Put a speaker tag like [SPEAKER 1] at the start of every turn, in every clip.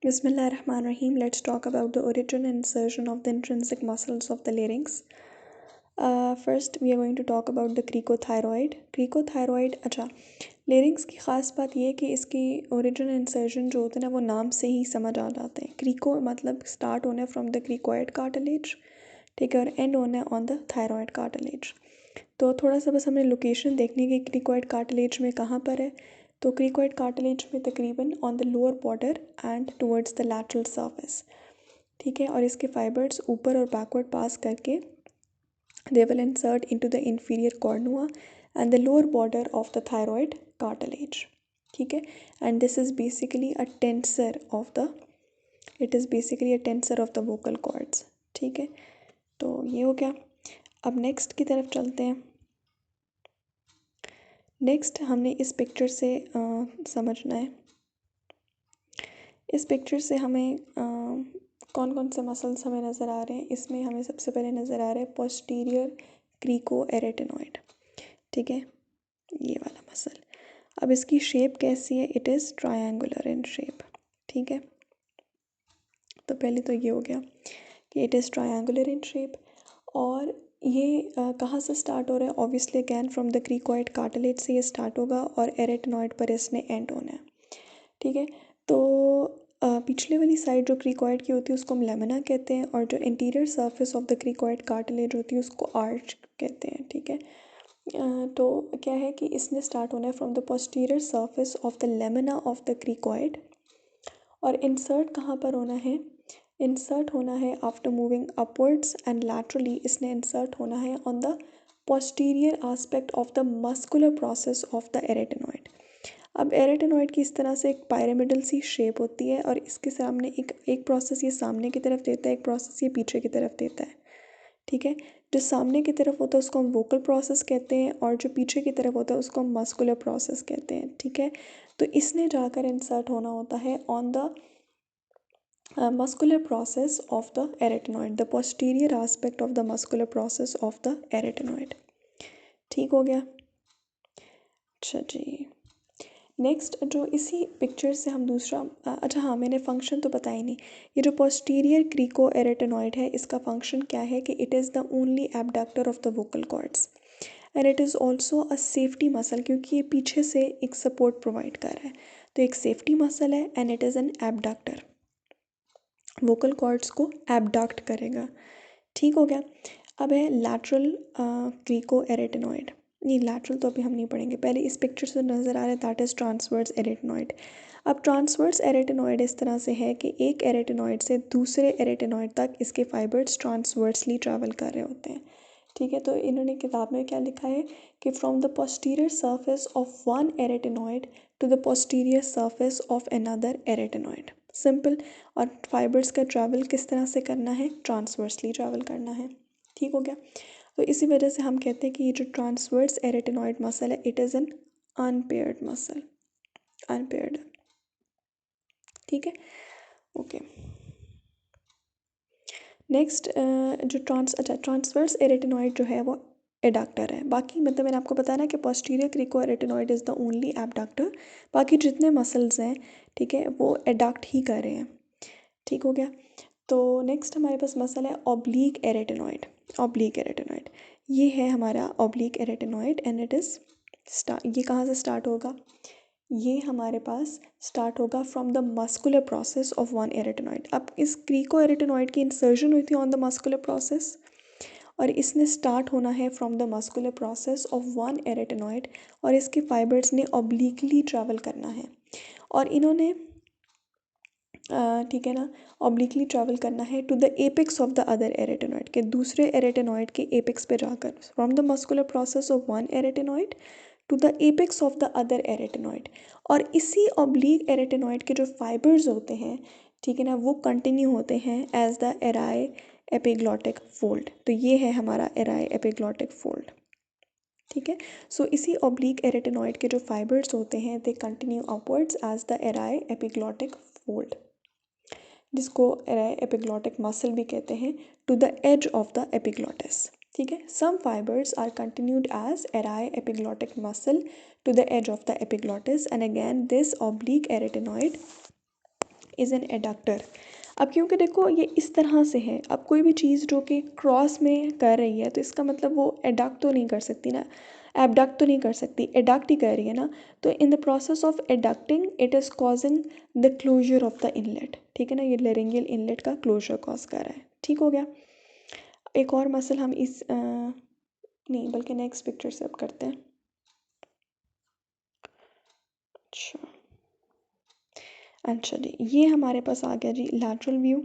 [SPEAKER 1] Bismillahirrahmanirrahim. Let's talk about the origin and insertion of the intrinsic muscles of the larynx. First, we are going to talk about the cricothyroid. Cricothyroid, अच्छा, larynx की ख़ास बात ये है कि इसकी origin and insertion जो होते हैं ना वो नाम से ही समझ आ जाते हैं. क्रिको मतलब start होना है from the cricoid cartilage, ठीक है, और end होना है on the thyroid cartilage. तो थोड़ा सा बस हमें लोकेशन देखने की क्रिकोइड कार्टिलेज में कहाँ पर है. तो क्रिकोइड कार्टिलेज में तकरीबन on the lower border and towards the lateral surface, ठीक है, और इसके फाइबर्स ऊपर और बैकवर्ड पास करके they will insert into the inferior कॉर्नुआ and the lower border of the thyroid cartilage, ठीक है, and this is basically a tensor of the vocal cords, ठीक है. तो ये हो गया. अब नेक्स्ट की तरफ चलते हैं. नेक्स्ट हमने इस पिक्चर से समझना है. इस पिक्चर से हमें कौन कौन से मसल्स हमें नज़र आ रहे हैं. इसमें हमें सबसे पहले नज़र आ रहा है पोस्टीरियर क्रिकोएरेटिनॉइड, ठीक है, ये वाला मसल. अब इसकी शेप कैसी है? It is triangular in shape, ठीक है. तो पहले तो ये हो गया कि it is triangular in shape. और ये कहाँ से स्टार्ट हो रहा है? Obviously again from the cricoid cartilage से ये स्टार्ट होगा और एरेटिनॉइड पर इसने एंड होना है, ठीक है. तो पिछले वाली साइड जो क्रिकोइड की होती है उसको हम लेमिना कहते हैं और जो interior surface of the cricoid cartilage होती है उसको आर्च कहते हैं, ठीक है. तो क्या है कि इसने स्टार्ट होना है from the posterior surface of the lamina of the cricoid. और इंसर्ट कहाँ पर होना है? इंसर्ट होना है after moving upwards and laterally. इसने इंसर्ट होना है on the posterior aspect of the muscular process of the arytenoid. अब एरेटिनॉइड की इस तरह से एक पायरामिडल सी शेप होती है और इसके सामने एक प्रोसेस ये सामने की तरफ देता है, एक प्रोसेस ये पीछे की तरफ देता है, ठीक है. जो सामने की तरफ होता है उसको हम वोकल प्रोसेस कहते हैं और जो पीछे की तरफ होता है उसको हम मस्कुलर प्रोसेस कहते हैं, ठीक है. तो इसने जाकर इंसर्ट होना होता है on the muscular process of the arytenoid, the posterior aspect of the muscular process of the arytenoid. ठीक हो गया. अच्छा जी. नेक्स्ट जो इसी पिक्चर से हम दूसरा अच्छा हाँ, मैंने फंक्शन तो बताया ही नहीं. ये जो पोस्टीरियर क्रिको एरेटिनॉइड है इसका फंक्शन क्या है कि it is the only abductor of the vocal cords and it is also a safety muscle, क्योंकि ये पीछे से एक सपोर्ट प्रोवाइड कर रहा है. तो एक सेफ्टी मसल है and it is an abductor, vocal cords को एबडक्ट करेगा. ठीक हो गया. अब है लैटरल क्रिको एरेटिनॉइड. नहीं, लैटरल तो अभी हम नहीं पढ़ेंगे. पहले इस पिक्चर से नज़र आ रहा है दैट इज़ ट्रांसवर्स एरेटिनॉइड. अब ट्रांसवर्स एरेटिनॉइड इस तरह से है कि एक एरेटिनॉइड से दूसरे एरेटिनॉइड तक इसके फाइबर्स ट्रांसवर्सली ट्रैवल कर रहे होते हैं, ठीक है. तो इन्होंने किताब में क्या लिखा है कि from the posterior surface of one arytenoid to the posterior surface of another arytenoid. Simple. और फाइबर्स का ट्रैवल किस तरह से करना है? ट्रांसवर्सली ट्रैवल करना है. ठीक हो गया. तो इसी वजह से हम कहते हैं कि ये जो ट्रांसवर्स एरेटिनॉइड मसल है it is an unpaired muscle. Unpaired, ठीक है. ओके. नेक्स्ट जो ट्रांसवर्स एरेटिनॉइड जो है वो एडक्टर है. बाकी मतलब मैंने आपको बताया ना कि posterior crico arytenoid is the only abductor. बाकी जितने मसल्स हैं, ठीक है, वो एडक्ट ही कर रहे हैं. ठीक हो गया. तो नेक्स्ट हमारे पास मसल है ऑब्लिक एरेटिनॉइड. ऑब्लिक एरेटिनॉइड ये है हमारा oblique arytenoid and it is ये कहाँ से स्टार्ट होगा? ये हमारे पास स्टार्ट होगा from the muscular process of one arytenoid. अब इस क्रिको एरेटिनॉइड की इंसर्शन हुई थी ऑन द मस्कुलर प्रोसेस और इसने स्टार्ट होना है from the muscular process of one arytenoid और इसके फाइबर्स ने ऑब्लिकली ट्रैवल करना है और इन्होंने ठीक है ना, ऑब्लिकली ट्रैवल करना है to the apex of the other arytenoid के दूसरे एरेटिनॉइड के एपेक्स पे जाकर from the muscular process of one arytenoid to the apex of the other arytenoid. और इसी ऑब्लिक एरेटिनॉइड के जो फाइबर्स होते हैं, ठीक है ना, वो कंटिन्यू होते हैं as the ary epiglottic fold. तो ये है हमारा एराई एपिग्लॉटिक फोल्ड, ठीक है. सो इसी ऑब्लिक एरेटिनॉइड के जो फाइबर्स होते हैं they continue upwards as the ary epiglottic fold, जिसको एराई एपिग्लॉटिक मसल भी कहते हैं, to the edge of the epiglottis. ठीक है. Some fibres are continued as ary epiglottic muscle to the edge of the epiglottis and again this oblique arytenoid is an adductor. अब क्योंकि देखो ये इस तरह से है, अब कोई भी चीज़ जो कि क्रॉस में कर रही है तो इसका मतलब वो एडक्ट तो नहीं कर सकती ना, एबडक्ट तो नहीं कर सकती, एडक्ट ही कर रही है ना। तो in the process of adducting it is causing the closure of the inlet, ठीक है ना, ये लेरिंगियल इनलेट का क्लोजर कॉज कर रहा है। ठीक हो गया। एक और मसल हम इस नहीं बल्कि नेक्स्ट पिक्चर से अब करते हैं। अच्छा जी, ये हमारे पास आ गया जी लैटरल व्यू,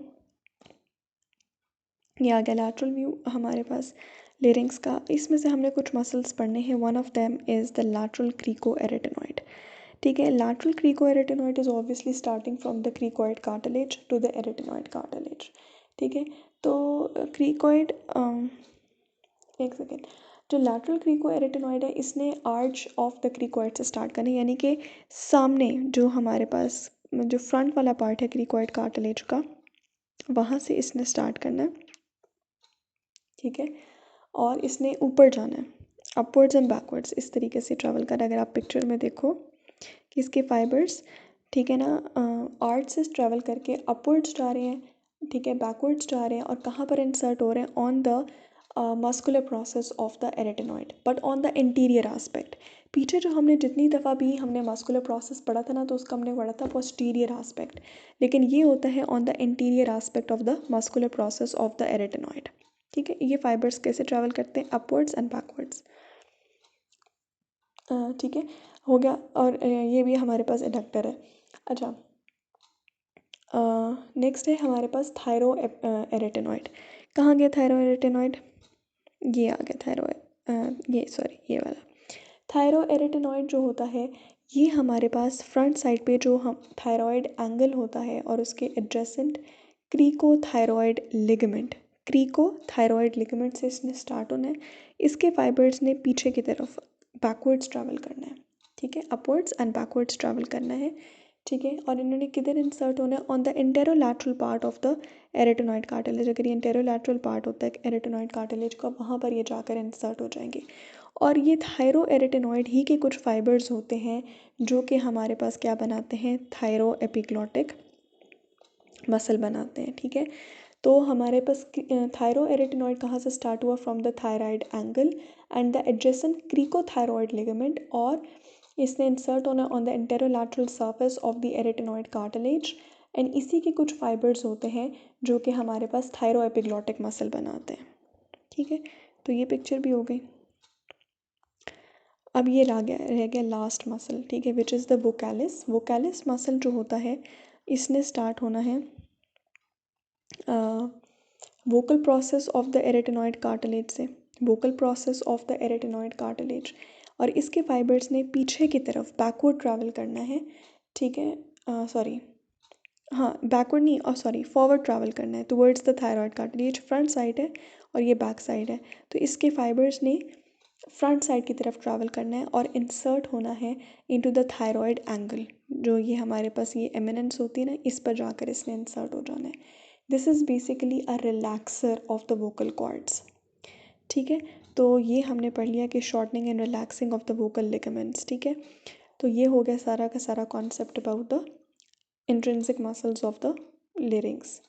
[SPEAKER 1] ये आ गया लैटरल व्यू हमारे पास लेरिंग्स का। इसमें से हमने कुछ मसल्स पढ़ने हैं। One of them is the lateral cricoarytenoid, ठीक है। Lateral cricoarytenoid is obviously starting from the cricoid cartilage to the arytenoid cartilage, ठीक है। तो क्रीकोइड एक सेकेंड, जो लैटरल क्रीकोएरेटिनॉइड है इसने आर्च ऑफ द क्रीकोइड से स्टार्ट करना है, यानी कि सामने जो हमारे पास जो फ्रंट वाला पार्ट है क्रीकोइड कार्टिलेज का, वहाँ से इसने स्टार्ट करना है, ठीक है। और इसने ऊपर जाना है, अपवर्ड्स एंड बैकवर्ड्स इस तरीके से ट्रैवल कर। अगर आप पिक्चर में देखो कि इसके फाइबर्स, ठीक है ना, आर्च से ट्रैवल करके अपवर्ड्स जा रहे हैं, ठीक है, बैकवर्ड्स जा रहे हैं, और कहाँ पर इंसर्ट हो रहे हैं, on the muscular process of the arytenoid, but on the anterior aspect. पीछे जो हमने जितनी दफ़ा भी हमने मस्कुलर प्रोसेस पढ़ा था ना, तो उसका हमने पढ़ा था पोस्टीरियर एस्पेक्ट, लेकिन ये होता है on the anterior aspect of the muscular process of the arytenoid, ठीक है। ये फाइबर्स कैसे ट्रैवल करते हैं, अपवर्ड्स एंड बैकवर्ड्स, ठीक है, हो गया। और ये भी हमारे पास एडक्टर है। अच्छा, नेक्स्ट है हमारे पास थायरो एरेटिनॉइड। कहाँ गया थायरो एरेटिनॉइड, ये आ गया थायरो, ये सॉरी ये वाला थायरो एरेटिनॉइड जो होता है, ये हमारे पास फ्रंट साइड पे जो हम थायरॉयड एंगल होता है और उसके एडजेसेंट क्रीकोथायरॉयड लिगामेंट, क्रीकोथायरॉयड लिगामेंट से इसने स्टार्ट होना है। इसके फाइबर्स ने पीछे की तरफ बैकवर्ड्स ट्रैवल करना है, ठीक है, अपवर्ड्स एंड बैकवर्ड्स ट्रैवल करना है, ठीक है। और इन्होंने किधर इंसर्ट होना है, on the anterolateral part of the arytenoid cartilage. अगर ये इंटेरोलैटरल पार्ट होता है एरेटिनॉइड कार्टिलेज का, वहाँ पर ये जाकर इंसर्ट हो जाएंगे। और ये थायरो एरेटिनॉइड ही के कुछ फाइबर्स होते हैं जो कि हमारे पास क्या बनाते हैं, थायरो एपिग्लॉटिक मसल बनाते हैं, ठीक है। तो हमारे पास थायरो एरेटिनॉइड कहाँ से स्टार्ट हुआ, from the thyroid angle and the adjacent cricothyroid ligament, और इसने इंसर्ट होना on the anterolateral surface of the arytenoid cartilage. And इसी के कुछ फाइबर्स होते हैं जो कि हमारे पास थायरो एपिग्लॉटिक मसल बनाते हैं, ठीक है। तो ये पिक्चर भी हो गई। अब ये रह गया लास्ट मसल, ठीक है, which is the vocalis. Vocalis muscle जो होता है इसने स्टार्ट होना है vocal process of the arytenoid cartilage से, vocal process of the arytenoid cartilage, और इसके फाइबर्स ने पीछे की तरफ बैकवर्ड ट्रैवल करना है, ठीक है, सॉरी हाँ बैकवर्ड नहीं, और सॉरी फॉरवर्ड ट्रैवल करना है towards the thyroid cartilage. Front side है और ये बैक साइड है, तो इसके फाइबर्स ने फ्रंट साइड की तरफ ट्रैवल करना है और इंसर्ट होना है इनटू द थायरॉइड एंगल, जो ये हमारे पास ये एमिनेंस होती है ना, इस पर जाकर इसने इंसर्ट हो जाना है। This is basically a relaxer of the vocal cords, ठीक है। तो ये हमने पढ़ लिया कि shortening and relaxing of the vocal ligaments, ठीक है। तो ये हो गया सारा का सारा concept about the intrinsic muscles of the larynx.